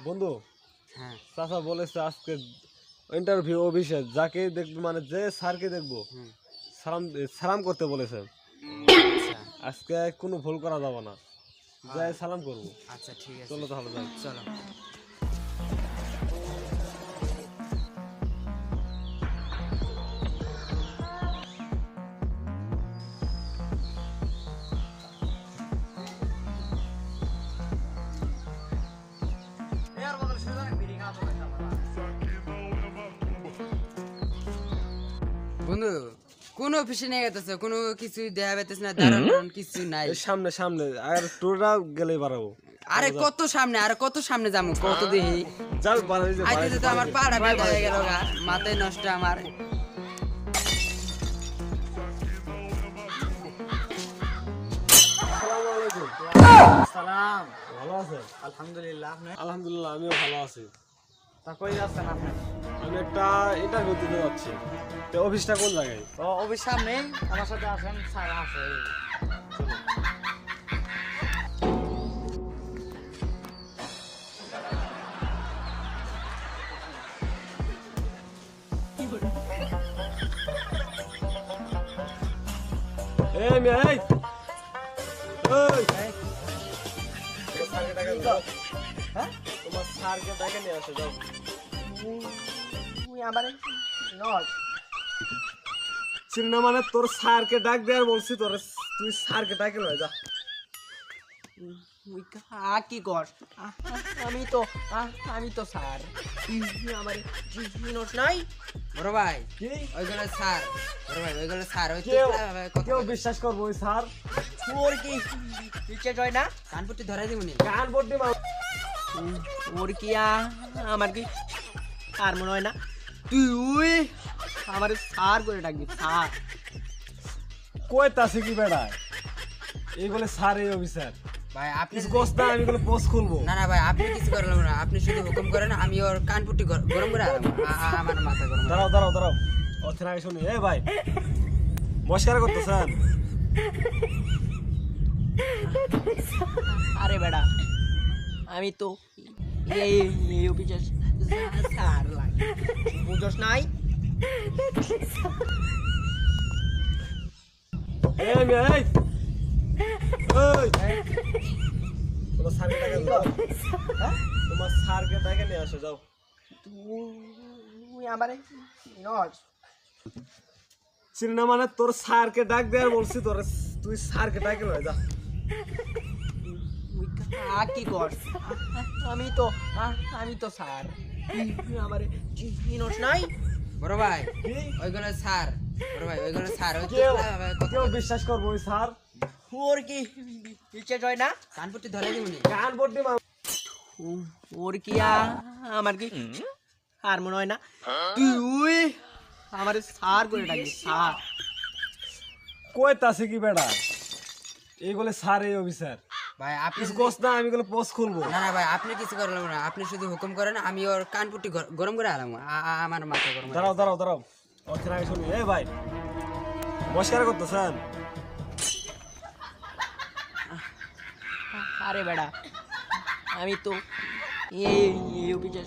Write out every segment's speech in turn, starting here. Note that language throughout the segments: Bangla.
বন্ধু হ্যাঁ চাচা বলেছে আজকে ইন্টারভিউ অফিসে যাকে দেখবো মানে যে স্যারকে দেখবো সালাম সালাম করতে বলেছে। আচ্ছা আজকে কোনো ভুল করা যাবে না, যাই সালাম করবো। আচ্ছা ঠিক আছে চলো তাহলে যাই। চলো বন্ধু কোন অফিসে নিয়ে গেতেছে, কোনো কিছু দেখা যাইতেছে না, দাঁড়ান কিছু নাই। এই সামনে সামনে আর টুরা গেলেই বাড়াবো। আরে কত সামনে, আরে কত সামনে যাবো, কত দেখি যাও বাড়াই যে আইতে তো আমার পাড়া বেঁধে হয়ে গেল গা, মাথায় নষ্ট আমার। আসসালামু আলাইকুম। সালাম। ভালো আছেন? আলহামদুলিল্লাহ। আপনি আলহামদুলিল্লাহ আমিও ভালো আছি। তা কই যাচ্ছেন আপনি? আমি একটা ইন্টারভিউ দিতে যাচ্ছি। তো অফিসটা কোন জায়গায়? ও অফিস সামনে, আমার সাথে আসেন, স্যার আছে। চলো। এই মেয়ে এই এই হ্যাঁ? তোমার স্যারকে ডেকে নিয়ে আসো যাও। তুই আমার নট। চিন্না মানে তোর স্যারকে ডাক দেয়ার বলছি তোর, তুই স্যারকে ডাকে লয় যা। তুই কি কর? আমি তো স্যার। তুই আমার নোট নাই? বড় ভাই কি ওইগুলো স্যার, বড় ভাই ওইগুলো স্যার, ওই কেউ তো কেউ বিশ্বাস করবো ওই স্যার? তোর কি ইচ্ছে হয় না? কানপুটি ধরাই দিবনি। কান পড়তে ওর কি আমার কি আর মনে হয় না? তুই আমার স্যার করে ডাকবি, স্যার। কই তাছে কি বেড়া এই বলে স্যার এই অফিসার ভাই আপনি কিছু কষ্ট না, আমি কোনো পোস্ট খুলবো না না ভাই আপনি কিছু করলেন না, আপনি শুধু হুকুম করেন, আমি ওর কানপুটি গরম করে আলাম, আমার মাথা গরম। দাঁড়াও দাঁড়াও দাঁড়াও অথেন আগে শুনি। এ ভাই মস্কার করতেছেন? আরে বেড়া, আমি তো এই অফিসের স্যার লাগে, বুঝোস নাই? এই মেয়ে এই এই তোমার স্যারকে ডাকে যাও। হ্যাঁ তোমার স্যারকে ডাকে নিয়ে আসো যাও। তুই আমার নট। চিন্না মানে তোর স্যারকে ডাক দেয়ার বলছি তোর, তুই স্যারকে ডাকে লয় যা। তুই কি কর? আমি তো স্যার। তুই আমার নোট নাই? বড় ভাই কি ওইগুলো স্যার, বড় ভাই ওইগুলো স্যার, ওই কেউ তো কেউ বিশ্বাস করবো ওই স্যার? ওর কি ইচ্ছে হয় না? কানপুটি ধরাই দিবনি। কান পড়তে ওর কি আমার কি আর মনে হয় না? তুই আমার স্যার করে ডাকবি, স্যার। কই তাছে কি বেড়া এই বলে স্যার এই অফিসার ভাই আপনি কিছু কষ্ট না, আমি কোনো পোস্ট খুলবো। না না ভাই আপনি কিছু করলেন না, আপনি শুধু হুকুম করেন, আমি ওর কানপুটি গরম করে আলাম, আমার মাথা গরম। দাঁড়াও দাঁড়াও দাঁড়াও অথেন আগে শুনি। এ ভাই মস্কার করতেছেন? আরে বেড়া, আমি তো এই অফিসের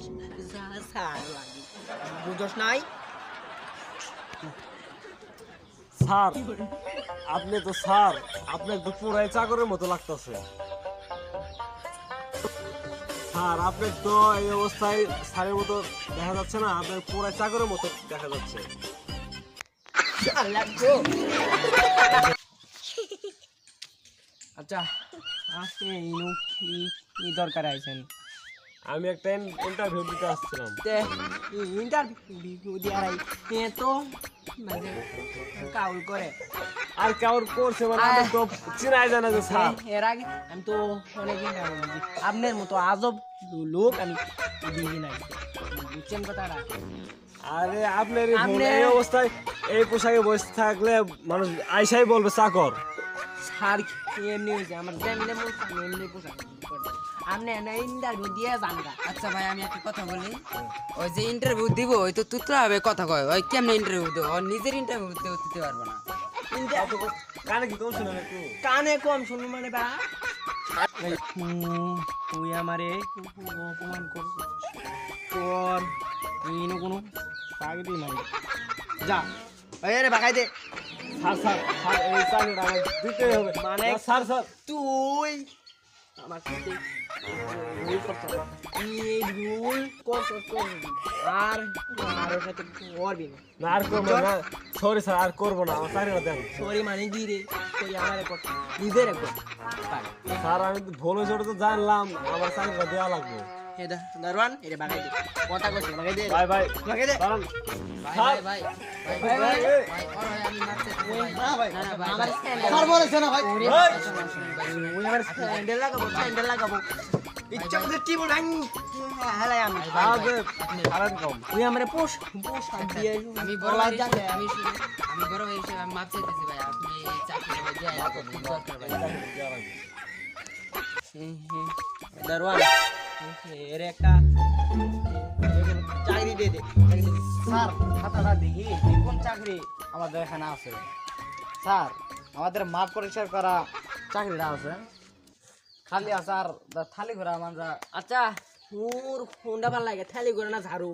স্যার লাগে, বুঝোস নাই? স্যার আপনি তো স্যার, আপনি একটু পুরাই চাকরের মতো লাগতেছে। স্যার আপনি তো এই অবস্থায় স্যারের মতো দেখা যাচ্ছে না, আপনার পুরাই চাকরের মতো দেখা যাচ্ছে। আচ্ছা আপনি কি দরকার আইছেন? আমি একটা ইন্টারভিউ দিতে আসছিলাম। ইন্টারভিউ দেওয়ার তো মানে কাউল করে। আর কেমন করছে মানে আমি তো চিনাই জানা যে স্যার। এর আগে আমি তো অনেক ইন্টারভিউ দিয়েছি, আপনার মতো আজব লোক আমি দিই নাই, বুঝছেন কথাটা? আরে আপনার এই অবস্থায় এই পোশাকে বসে থাকলে মানুষ আইসাই বলবে চাকর। স্যার এমনি হয়েছে আমার যেমনি বলছে আমি এমনি পোশাক পরবো। আপনি ইন্টারভিউ দিয়ে যান গা। আচ্ছা ভাই আমি একটা কথা বলি, ওই যে ইন্টারভিউ দিব ওই তো তুতলা হবে কথা কয়, ওই কেমনে ইন্টারভিউ দেবো, ওর নিজের ইন্টারভিউ দিতে পারবো না। কানে কি কম শোনা একটু? কানে কম শুনু মানে বা তুই আমারে অপমান করছিস তোর ইনো কোনো চাকরি নাই যা এই রে বাগাই দে স্যার স্যার স্যার এই চাকরিটা আমার দিতেই হবে মানে না, স্যার স্যার তুই আমার সাথে ভুল করছিস এই ভুল করছিস আর আর ওর সাথে করবি না না আর করবো না সরি স্যার আর করবো না আমার চাকরিটা দেন সরি মানে কি রে তুই আমারে কর নিজে রে কর স্যার আমি তো ভুল হয়েছে ওটা তো জানলাম আমার চাকরিটা দেওয়া লাগবে এ দারওয়ান এরে বাগাই দে কথা কইছিস বাগাই দে ভাই ভাই বাগাই দে দাঁড়ান ভাই ভাই ভাই ভাই ভাই, ভাই ভাই, ভাই ওরে আমি মারতে না ভাই না না ভাই আমার ভাই। স্ট্যান্ডার্ড স্যার বলেছে না ভাই ওরে ভাই। ওই আমার স্ট্যান্ডার্ড লাগাবো ইচ্ছা করে টিবল ভাঙ হেলাই আমি আগে সারান কম ওই আমারে পোষ দিয়ে আমি বড় গলা ভাই জাগে হিসেবে- আমি বড় ভাই হিসেবে আমি মাপ চাইতেছি ভাই আপনি এই চাকরিটা ভাই দিয়ে খুব দরকার ভাই দেওয়া লাগবে দারওয়ান এর একটা চাকরি দে দে স্যার খাতাটা দেখি কোন চাকরি আমাদের এখানে আছে স্যার আমাদের মাপ পরিষ্কার করা চাকরিটা আছে খালি আছে আর থালি ঘোরা মানজা আচ্ছা তোর ফোনটা ভালো লাগে থালি করে না ঝাড়ু